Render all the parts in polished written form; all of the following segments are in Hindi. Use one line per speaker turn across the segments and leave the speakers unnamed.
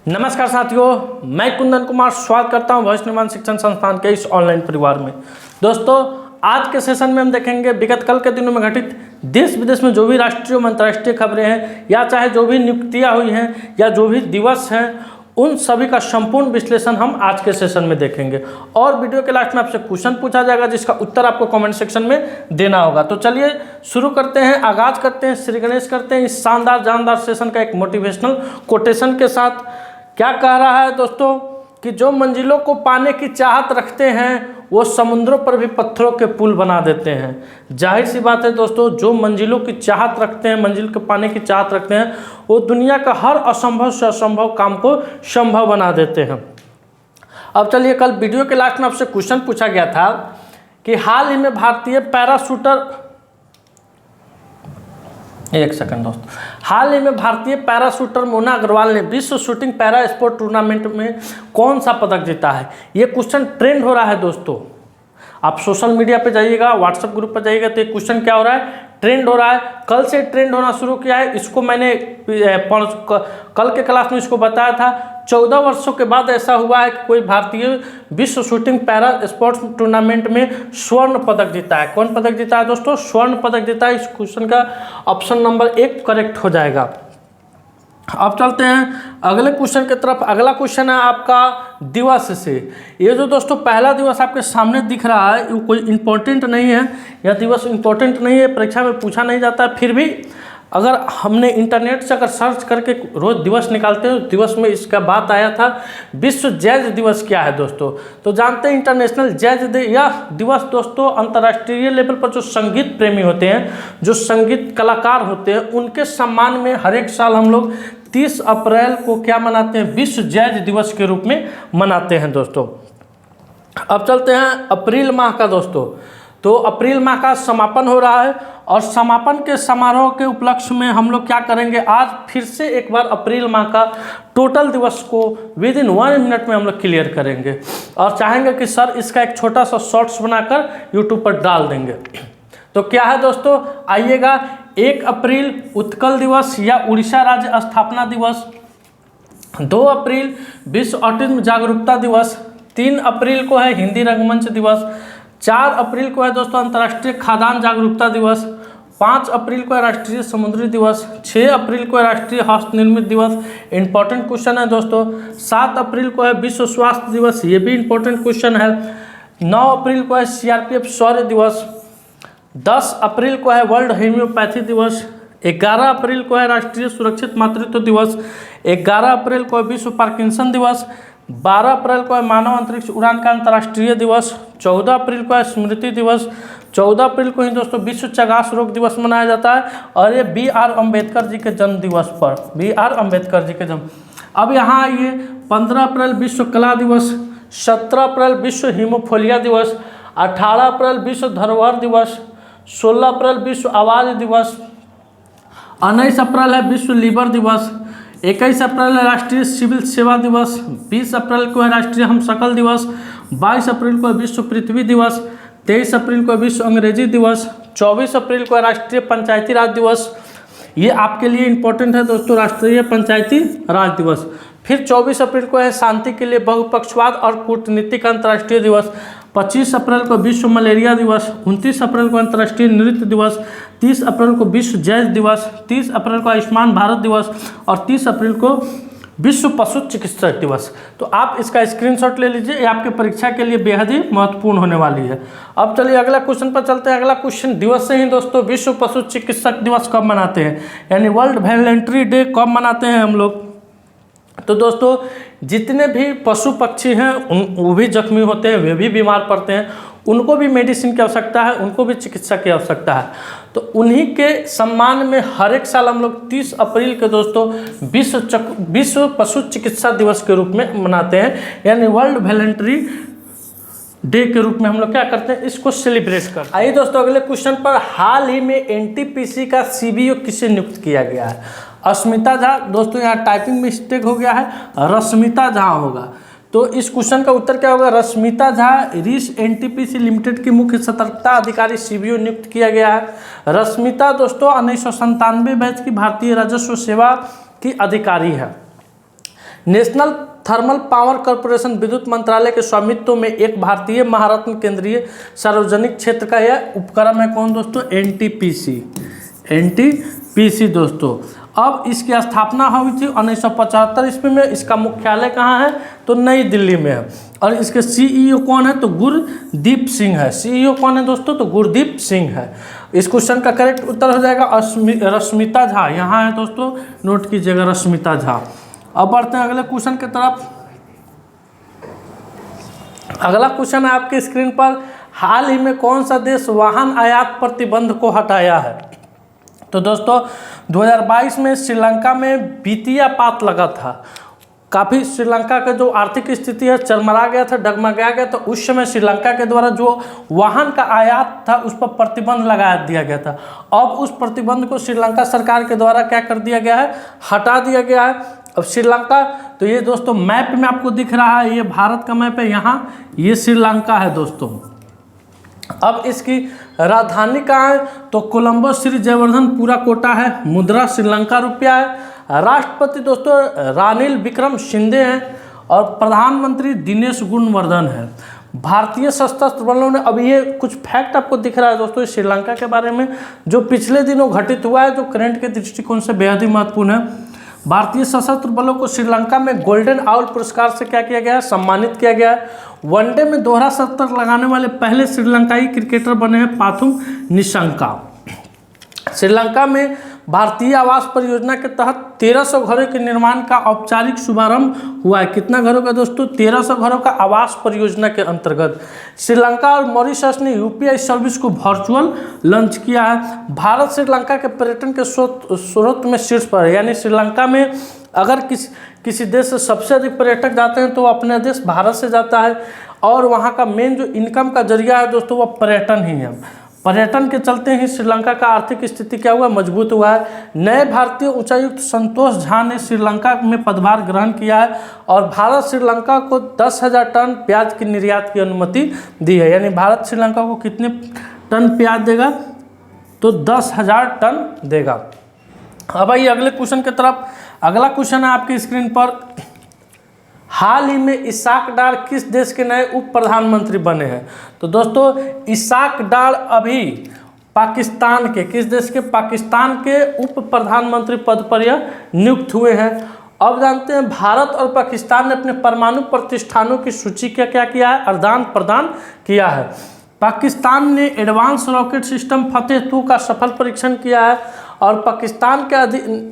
नमस्कार साथियों, मैं कुंदन कुमार स्वागत करता हूं भविष्य निर्माण शिक्षण संस्थान के इस ऑनलाइन परिवार में। दोस्तों, आज के सेशन में हम देखेंगे विगत कल के दिनों में घटित देश विदेश में जो भी राष्ट्रीय और अंतर्राष्ट्रीय खबरें हैं या चाहे जो भी नियुक्तियां हुई हैं या जो भी दिवस हैं, उन सभी का संपूर्ण विश्लेषण हम आज के सेशन में देखेंगे। और वीडियो के लास्ट में आपसे क्वेश्चन पूछा जाएगा जिसका उत्तर आपको कमेंट सेक्शन में देना होगा। तो चलिए शुरू करते हैं, आगाज करते हैं, श्री गणेश करते हैं इस शानदार जानदार सेशन का एक मोटिवेशनल कोटेशन के साथ। क्या कह रहा है दोस्तों कि जो मंजिलों को पाने की चाहत रखते हैं वो समुद्रों पर भी पत्थरों के पुल बना देते हैं। जाहिर सी बात है दोस्तों, जो मंजिलों की चाहत रखते हैं, मंजिल को पाने की चाहत रखते हैं, वो दुनिया का हर असंभव से असंभव काम को संभव बना देते हैं। अब चलिए, कल वीडियो के लास्ट में आपसे क्वेश्चन पूछा गया था कि हाल ही में भारतीय पैराशूटर, एक सेकंड दोस्तों, हाल ही में भारतीय पैराशूटर मोना अग्रवाल ने विश्व शूटिंग पैरा स्पोर्ट टूर्नामेंट में कौन सा पदक जीता है। ये क्वेश्चन ट्रेंड हो रहा है दोस्तों। आप सोशल मीडिया पे जाइएगा, व्हाट्सएप ग्रुप पर जाइएगा तो ये क्वेश्चन क्या हो रहा है, ट्रेंड हो रहा है। कल से ट्रेंड होना शुरू किया है। इसको मैंने कल के क्लास में इसको बताया था। 14 वर्षों के बाद ऐसा हुआ है कि कोई भारतीय विश्व शूटिंग पैरा स्पोर्ट्स टूर्नामेंट में स्वर्ण पदक जीता है। कौन पदक जीता है दोस्तों? स्वर्ण पदक जीता है। इस क्वेश्चन का ऑप्शन नंबर 1 करेक्ट हो जाएगा। अब चलते हैं अगले क्वेश्चन की तरफ। अगला क्वेश्चन है आपका दिवस से। ये जो दोस्तों पहला दिवस आपके सामने दिख रहा है, ये कोई इम्पोर्टेंट नहीं है। यह दिवस इम्पोर्टेंट नहीं है, परीक्षा में पूछा नहीं जाता है। फिर भी अगर हमने इंटरनेट से अगर सर्च करके रोज दिवस निकालते हैं, दिवस में इसका बात आया था विश्व जैज दिवस क्या है दोस्तों। तो जानते हैं इंटरनेशनल जैज डे। यह दिवस दोस्तों अंतर्राष्ट्रीय लेवल पर जो संगीत प्रेमी होते हैं, जो संगीत कलाकार होते हैं, उनके सम्मान में हर एक साल हम लोग 30 अप्रैल को क्या मनाते हैं, विश्व जैज दिवस के रूप में मनाते हैं दोस्तों। अब चलते हैं अप्रैल माह का दोस्तों। तो अप्रैल माह का समापन हो रहा है और समापन के समारोह के उपलक्ष्य में हम लोग क्या करेंगे, आज फिर से एक बार अप्रैल माह का टोटल दिवस को विदिन 1 मिनट में हम लोग क्लियर करेंगे और चाहेंगे कि सर इसका एक छोटा सा शॉर्ट्स बनाकर यूट्यूब पर डाल देंगे। तो क्या है दोस्तों, आइएगा। 1 अप्रैल उत्कल दिवस या उड़ीसा राज्य स्थापना दिवस। 2 अप्रैल विश्व ऑटिज्म जागरूकता दिवस। 3 अप्रैल को है हिंदी रंगमंच दिवस। 4 अप्रैल को है दोस्तों अंतर्राष्ट्रीय खाद्यान्न जागरूकता दिवस। 5 अप्रैल को है राष्ट्रीय समुद्री दिवस। 6 अप्रैल को है राष्ट्रीय हस्त निर्मित दिवस। इंपॉर्टेंट क्वेश्चन है दोस्तों। 7 अप्रैल को है विश्व स्वास्थ्य दिवस, ये भी इंपॉर्टेंट क्वेश्चन है। 9 अप्रैल को है CRPF शौर्य दिवस। 10 अप्रैल को है वर्ल्ड होम्योपैथी दिवस। 11 अप्रैल को है राष्ट्रीय सुरक्षित मातृत्व दिवस। 11 अप्रैल को है विश्व पार्किंसन दिवस। 12 अप्रैल को है मानव अंतरिक्ष उड़ान का अंतर्राष्ट्रीय दिवस। 14 अप्रैल को है स्मृति दिवस। 14 अप्रैल को ही दोस्तों विश्व चगास रोग दिवस मनाया जाता है और ये BR अम्बेडकर जी के जन्म दिवस पर, BR अम्बेडकर जी के जन्म। अब यहाँ आइए, 15 अप्रैल विश्व कला दिवस। 17 अप्रैल विश्व हीमोफीलिया दिवस। 18 अप्रैल विश्व धरोहर दिवस। 16 अप्रैल विश्व आवाज दिवस। 19 अप्रैल है विश्व लीवर दिवस। 21 अप्रैल है राष्ट्रीय सिविल सेवा दिवस। 20 अप्रैल को है राष्ट्रीय हम सकल दिवस। 22 अप्रैल को है विश्व पृथ्वी दिवस। 23 अप्रैल को है विश्व अंग्रेजी दिवस। 24 अप्रैल को है राष्ट्रीय पंचायती राज दिवस। ये आपके लिए इंपॉर्टेंट है दोस्तों, राष्ट्रीय पंचायती राज दिवस। फिर 24 अप्रैल को है शांति के लिए बहुपक्षवाद और कूटनीति का अंतर्राष्ट्रीय दिवस। 25 अप्रैल को विश्व मलेरिया दिवस। 29 अप्रैल को अंतर्राष्ट्रीय नृत्य दिवस। 30 अप्रैल को विश्व जैज दिवस। 30 अप्रैल को आयुष्मान भारत दिवस और 30 अप्रैल को विश्व पशु चिकित्सक दिवस। तो आप इसका स्क्रीनशॉट ले लीजिए, ये आपके परीक्षा के लिए बेहद ही महत्वपूर्ण होने वाली है। अब चलिए अगला क्वेश्चन पर चलते हैं। अगला क्वेश्चन दिवस से ही दोस्तों, विश्व पशु चिकित्सक दिवस कब मनाते हैं, यानी वर्ल्ड वेटरनरी डे कब मनाते हैं हम लोग। तो दोस्तों जितने भी पशु पक्षी हैं वो भी जख्मी होते हैं, वे भी बीमार पड़ते हैं, उनको भी मेडिसिन की आवश्यकता है, उनको भी चिकित्सा की आवश्यकता है। तो उन्हीं के सम्मान में हर एक साल हम लोग 30 अप्रैल के दोस्तों विश्व पशु चिकित्सा दिवस के रूप में मनाते हैं, यानी वर्ल्ड वेटरनरी डे के रूप में हम लोग क्या करते हैं, इसको सेलिब्रेट करते हैं। आइए दोस्तों अगले क्वेश्चन पर। हाल ही में NTPC का CBO किसे नियुक्त किया गया है? अस्मिता झा। दोस्तों यहाँ टाइपिंग मिस्टेक हो गया है, रश्मिता झा होगा। तो इस क्वेश्चन का उत्तर क्या होगा, रश्मिता झा रीस NTPC लिमिटेड की मुख्य सतर्कता अधिकारी CBO नियुक्त किया गया है। रश्मिता दोस्तों 1997 बैच की भारतीय राजस्व सेवा की अधिकारी है। नेशनल थर्मल पावर कॉरपोरेशन विद्युत मंत्रालय के स्वामित्व में एक भारतीय महारत्न केंद्रीय सार्वजनिक क्षेत्र का यह उपक्रम है। कौन दोस्तों? एनटीपीसी। एनटीपीसी दोस्तों। अब इसकी स्थापना हुई थी 1975 ईस्वी में। इसका मुख्यालय कहाँ है? तो नई दिल्ली में है। और इसके सीईओ कौन है? तो गुरदीप सिंह है। सीईओ कौन है दोस्तों? तो गुरदीप सिंह है। इस क्वेश्चन का करेक्ट उत्तर हो जाएगा रश्मिता झा। यहाँ है दोस्तों, नोट कीजिएगा, रश्मिता झा। अब बढ़ते हैं अगले क्वेश्चन की तरफ। अगला क्वेश्चन है आपके स्क्रीन पर, हाल ही में कौन सा देश वाहन आयात प्रतिबंध को हटाया है? तो दोस्तों 2022 में श्रीलंका में वित्तीय पात लगा था। काफ़ी श्रीलंका का जो आर्थिक स्थिति है चरमरा गया था, डगमगा गया था। उस समय श्रीलंका के द्वारा जो वाहन का आयात था उस पर प्रतिबंध लगा दिया गया था। अब उस प्रतिबंध को श्रीलंका सरकार के द्वारा क्या कर दिया गया है? हटा दिया गया है। अब श्रीलंका, तो ये दोस्तों मैप में आपको दिख रहा है, ये भारत का मैप है, यहाँ ये श्रीलंका है दोस्तों। अब इसकी राजधानी कहाँ है? तो कोलंबो श्री जयवर्धनपुरा कोटा है। मुद्रा श्रीलंका रुपया है। राष्ट्रपति दोस्तों रानिल विक्रमसिंघे हैं और प्रधानमंत्री दिनेश गुणवर्धन है। भारतीय सशस्त्र बलों ने, अब ये कुछ फैक्ट आपको दिख रहा है दोस्तों श्रीलंका के बारे में, जो पिछले दिनों घटित हुआ है, जो करंट के दृष्टिकोण से बेहद ही महत्वपूर्ण है। भारतीय सशस्त्र बलों को श्रीलंका में गोल्डन आउल पुरस्कार से क्या किया गया है? सम्मानित किया गया है। वनडे में दोहरा शतक लगाने वाले पहले श्रीलंकाई क्रिकेटर बने हैं पाथुम निशंका। श्रीलंका में भारतीय आवास परियोजना के तहत 1300 घरों के निर्माण का औपचारिक शुभारंभ हुआ है। कितना घरों का दोस्तों? 1300 घरों का आवास परियोजना के अंतर्गत। श्रीलंका और मॉरिशस ने यूपीआई सर्विस को वर्चुअल लॉन्च किया है। भारत श्रीलंका के पर्यटन के स्रोत में शीर्ष पर है। यानी श्रीलंका में अगर किसी देश से सबसे अधिक पर्यटक जाते हैं तो वो अपने देश भारत से जाता है। और वहाँ का मेन जो इनकम का जरिया है दोस्तों वो पर्यटन ही है। पर्यटन के चलते ही श्रीलंका का आर्थिक स्थिति क्या हुआ? मजबूत हुआ है। नए भारतीय उच्चायुक्त संतोष झा ने श्रीलंका में पदभार ग्रहण किया है और भारत श्रीलंका को 10,000 टन प्याज की निर्यात की अनुमति दी है। यानी भारत श्रीलंका को कितने टन प्याज देगा? तो 10,000 टन देगा। अब आइए अगले क्वेश्चन की तरफ। अगला क्वेश्चन है आपकी स्क्रीन पर, हाल ही में इसाक डार किस देश के नए उप प्रधानमंत्री बने हैं? तो दोस्तों इसाक डार अभी पाकिस्तान के, किस देश के? पाकिस्तान के उप प्रधानमंत्री पद पर यह नियुक्त हुए हैं। अब जानते हैं भारत और पाकिस्तान ने अपने परमाणु प्रतिष्ठानों की सूची का क्या किया है? आदान प्रदान किया है। पाकिस्तान ने एडवांस रॉकेट सिस्टम फतेह 2 का सफल परीक्षण किया है और पाकिस्तान के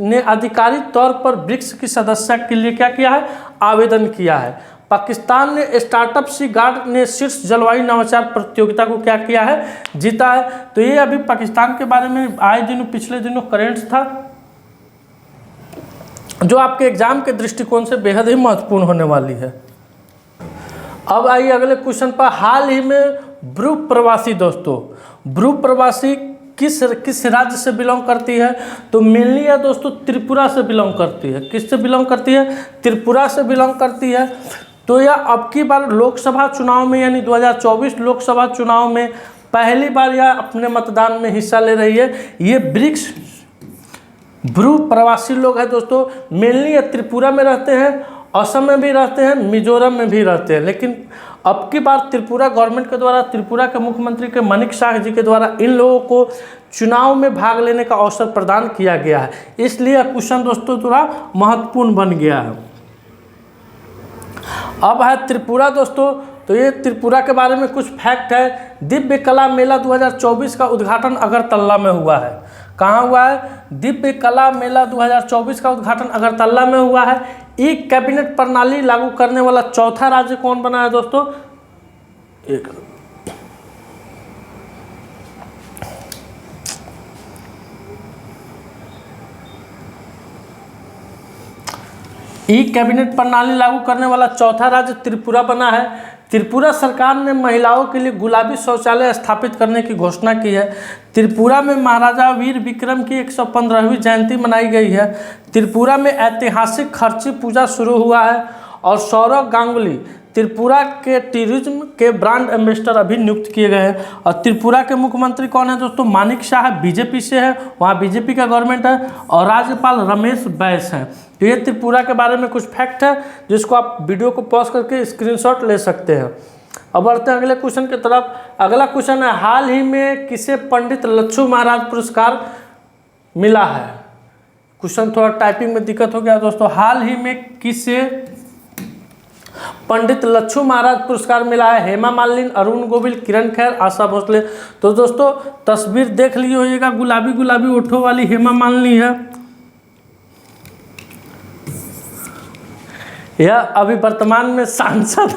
ने आधिकारिक तौर पर ब्रिक्स की सदस्यता के लिए क्या किया है? आवेदन किया है। पाकिस्तान ने स्टार्टअप सी गार्ड ने शीर्ष जलवायु नवाचार प्रतियोगिता को क्या किया है? जीता है। तो ये अभी पाकिस्तान के बारे में आए दिनों, पिछले दिनों करेंट्स था, जो आपके एग्जाम के दृष्टिकोण से बेहद ही महत्वपूर्ण होने वाली है। अब आइए अगले क्वेश्चन पर, हाल ही में ब्रू प्रवासी दोस्तों, ब्रू प्रवासी किस राज्य से बिलोंग करती है? तो मेनली है दोस्तों त्रिपुरा से बिलोंग करती है। किससे बिलोंग करती है? त्रिपुरा से बिलोंग करती है। तो यह अब की बार लोकसभा चुनाव में, यानी 2024 लोकसभा चुनाव में पहली बार यह अपने मतदान में हिस्सा ले रही है। ये ब्रिक्स ब्रू प्रवासी लोग हैं दोस्तों। मेनली ये त्रिपुरा में रहते हैं, असम में भी रहते हैं, मिजोरम में भी रहते हैं। लेकिन अब की बार त्रिपुरा गवर्नमेंट के द्वारा, त्रिपुरा के मुख्यमंत्री के मानिक शाह जी के द्वारा इन लोगों को चुनाव में भाग लेने का अवसर प्रदान किया गया है। इसलिए क्वेश्चन दोस्तों थोड़ा महत्वपूर्ण बन गया है। अब है त्रिपुरा दोस्तों। तो ये त्रिपुरा के बारे में कुछ फैक्ट है। दिव्य कला मेला 2024 का उद्घाटन अगरतला में हुआ है। कहाँ हुआ है? दिव्य कला मेला 2024 का उद्घाटन अगरतला में हुआ है। ई कैबिनेट प्रणाली लागू करने वाला चौथा राज्य कौन बना है दोस्तों? ई कैबिनेट प्रणाली लागू करने वाला चौथा राज्य त्रिपुरा बना है। त्रिपुरा सरकार ने महिलाओं के लिए गुलाबी शौचालय स्थापित करने की घोषणा की है। त्रिपुरा में महाराजा वीर विक्रम की 115वीं जयंती मनाई गई है। त्रिपुरा में ऐतिहासिक खर्ची पूजा शुरू हुआ है और सौरव गांगुली त्रिपुरा के टूरिज्म के ब्रांड एम्बेसडर अभी नियुक्त किए गए हैं। और त्रिपुरा के मुख्यमंत्री कौन है दोस्तों? मानिक शाह बीजेपी से है, वहाँ बीजेपी का गवर्नमेंट है। और राज्यपाल रमेश बैस हैं। तो ये त्रिपुरा के बारे में कुछ फैक्ट है जिसको आप वीडियो को पॉज करके स्क्रीनशॉट ले सकते हैं। अब बढ़ते हैं अगले क्वेश्चन की तरफ। अगला क्वेश्चन है, हाल ही में किसे पंडित लच्छू महाराज पुरस्कार मिला है? क्वेश्चन थोड़ा टाइपिंग में दिक्कत हो गया दोस्तों। हाल ही में किसे पंडित लच्छू महाराज पुरस्कार मिला है? हेमा मालिनी, अरुण गोविल, किरण खेर, आशा भोसले। तो दोस्तों तस्वीर देख ली होइएगा, गुलाबी गुलाबी ओठों वाली हेमा मालिनी है। यह अभी वर्तमान में सांसद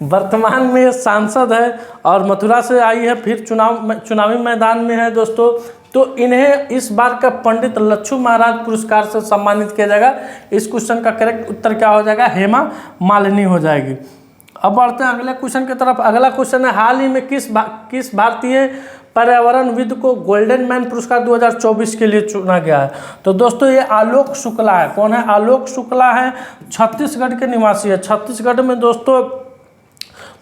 वर्तमान में ये सांसद है और मथुरा से आई है, फिर चुनावी मैदान में है दोस्तों। तो इन्हें इस बार का पंडित लच्छू महाराज पुरस्कार से सम्मानित किया जाएगा। इस क्वेश्चन का करेक्ट उत्तर क्या हो जाएगा? हेमा मालिनी हो जाएगी। अब बढ़ते हैं अगले क्वेश्चन की तरफ। अगला क्वेश्चन है, हाल ही में किस भारतीय पर्यावरणविद को गोल्डन मैन पुरस्कार 2024 के लिए चुना गया है? तो दोस्तों ये आलोक शुक्ला है। कौन है? आलोक शुक्ला है, छत्तीसगढ़ के निवासी है। छत्तीसगढ़ में दोस्तों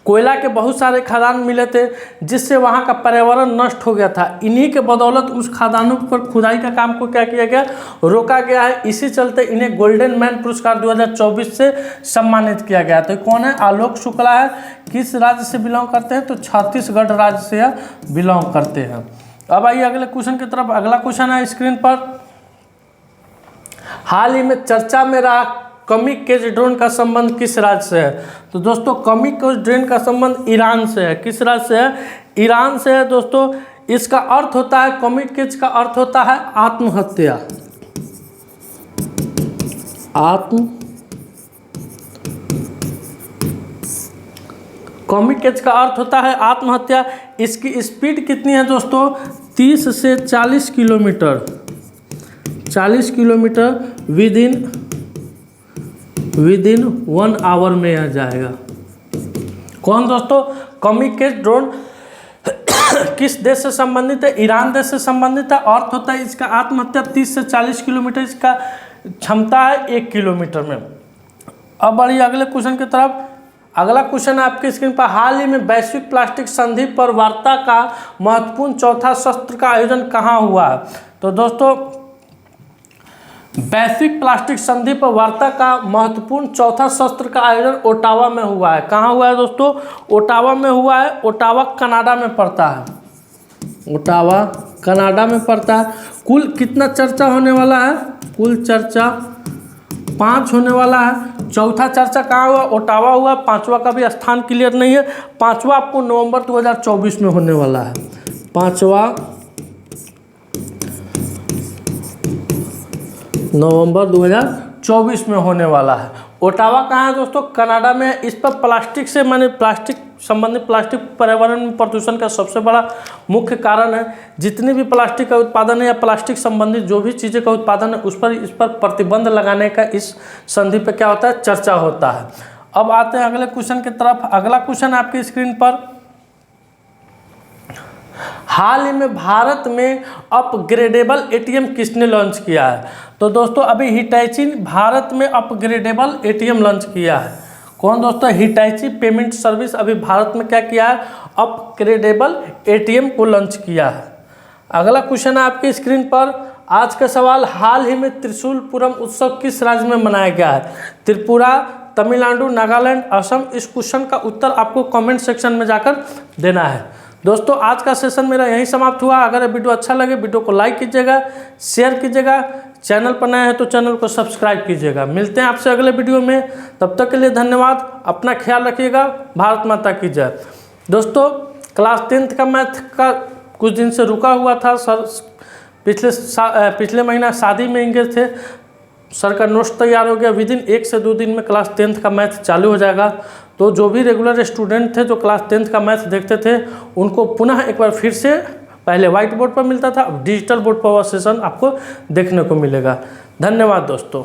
कोयला के बहुत सारे खदान मिले थे जिससे वहाँ का पर्यावरण नष्ट हो गया था। इन्हीं के बदौलत उस खदानों पर खुदाई का काम को क्या किया गया? रोका गया है। इसी चलते इन्हें गोल्डन मैन पुरस्कार 2024 से सम्मानित किया गया। तो कौन है? आलोक शुक्ला है। किस राज्य से बिलोंग करते हैं? तो छत्तीसगढ़ राज्य से बिलोंग करते हैं। अब आइए अगले क्वेश्चन की तरफ। अगला क्वेश्चन है स्क्रीन पर, हाल ही में चर्चा में रहा कमिक ड्रोन का संबंध किस राज्य से है? तो दोस्तों कमिक ड्रोन का संबंध ईरान से है। किस राज्य से है? ईरान से है दोस्तों। इसका अर्थ होता है, कमिक का अर्थ होता है आत्महत्या। कमिक का अर्थ होता है आत्महत्या। इसकी स्पीड कितनी है दोस्तों? 30 से 40 किलोमीटर, 40 किलोमीटर विदिन 1 आवर में यह जाएगा। कौन दोस्तों? कमिक ड्रोन किस देश से संबंधित है? ईरान देश से संबंधित है। अर्थ होता है इसका आत्महत्या 30 से 40 किलोमीटर, इसका क्षमता है 1 किलोमीटर में। अब बढ़िए अगले क्वेश्चन की तरफ। अगला क्वेश्चन है आपके स्क्रीन पर, हाल ही में वैश्विक प्लास्टिक संधि पर वार्ता का महत्वपूर्ण चौथा सत्र का आयोजन कहाँ हुआ है? तो दोस्तों वैश्विक प्लास्टिक संधि पर वार्ता का महत्वपूर्ण चौथा सत्र का आयोजन ओटावा में हुआ है। कहाँ हुआ है दोस्तों? ओटावा में हुआ है। ओटावा कनाडा में पड़ता है। ओटावा कनाडा में पड़ता है। कुल कितना चर्चा होने वाला है? कुल चर्चा 5 होने वाला है। चौथा चर्चा कहाँ हुआ? ओटावा हुआ। 5वां का भी स्थान क्लियर नहीं है। 5वां आपको नवंबर 2024 में होने वाला है। 5वां नवंबर 2024 में होने वाला है। ओटावा कहाँ है दोस्तों? कनाडा में। इस पर प्लास्टिक से माने प्लास्टिक संबंधित प्लास्टिक पर्यावरण में प्रदूषण का सबसे बड़ा मुख्य कारण है। जितनी भी प्लास्टिक का उत्पादन है या प्लास्टिक संबंधित जो भी चीज़ें का उत्पादन है इस पर प्रतिबंध लगाने का इस संधि पर क्या होता है? चर्चा होता है। अब आते हैं अगले क्वेश्चन की तरफ। अगला क्वेश्चन आपकी स्क्रीन पर, हाल ही में भारत में अपग्रेडेबल एटीएम किसने लॉन्च किया है? तो दोस्तों अभी हिटैची भारत में अपग्रेडेबल एटीएम लॉन्च किया है। कौन दोस्तों? हिटैची पेमेंट सर्विस अभी भारत में क्या किया है? अपग्रेडेबल एटीएम को लॉन्च किया है। अगला क्वेश्चन है आपकी स्क्रीन पर। आज का सवाल, हाल ही में त्रिशूलपुरम उत्सव किस राज्य में मनाया गया है? त्रिपुरा, तमिलनाडु, नागालैंड, असम। इस क्वेश्चन का उत्तर आपको कमेंट सेक्शन में जाकर देना है। दोस्तों आज का सेशन मेरा यहीं समाप्त हुआ। अगर वीडियो अच्छा लगे वीडियो को लाइक कीजिएगा, शेयर कीजिएगा, चैनल पर नए हैं तो चैनल को सब्सक्राइब कीजिएगा। मिलते हैं आपसे अगले वीडियो में, तब तक के लिए धन्यवाद। अपना ख्याल रखिएगा। भारत माता की जय। दोस्तों क्लास 10th का मैथ का कुछ दिन से रुका हुआ था सर। पिछले महीना शादी में इंगेज थे। सर का नोट्स तैयार हो गया। विदिन 1 से 2 दिन में क्लास 10th का मैथ चालू हो जाएगा। तो जो भी रेगुलर स्टूडेंट थे जो क्लास 10th का मैथ देखते थे उनको पुनः एक बार फिर से, पहले व्हाइट बोर्ड पर मिलता था, अब डिजिटल बोर्ड पर वह सेशन आपको देखने को मिलेगा। धन्यवाद दोस्तों।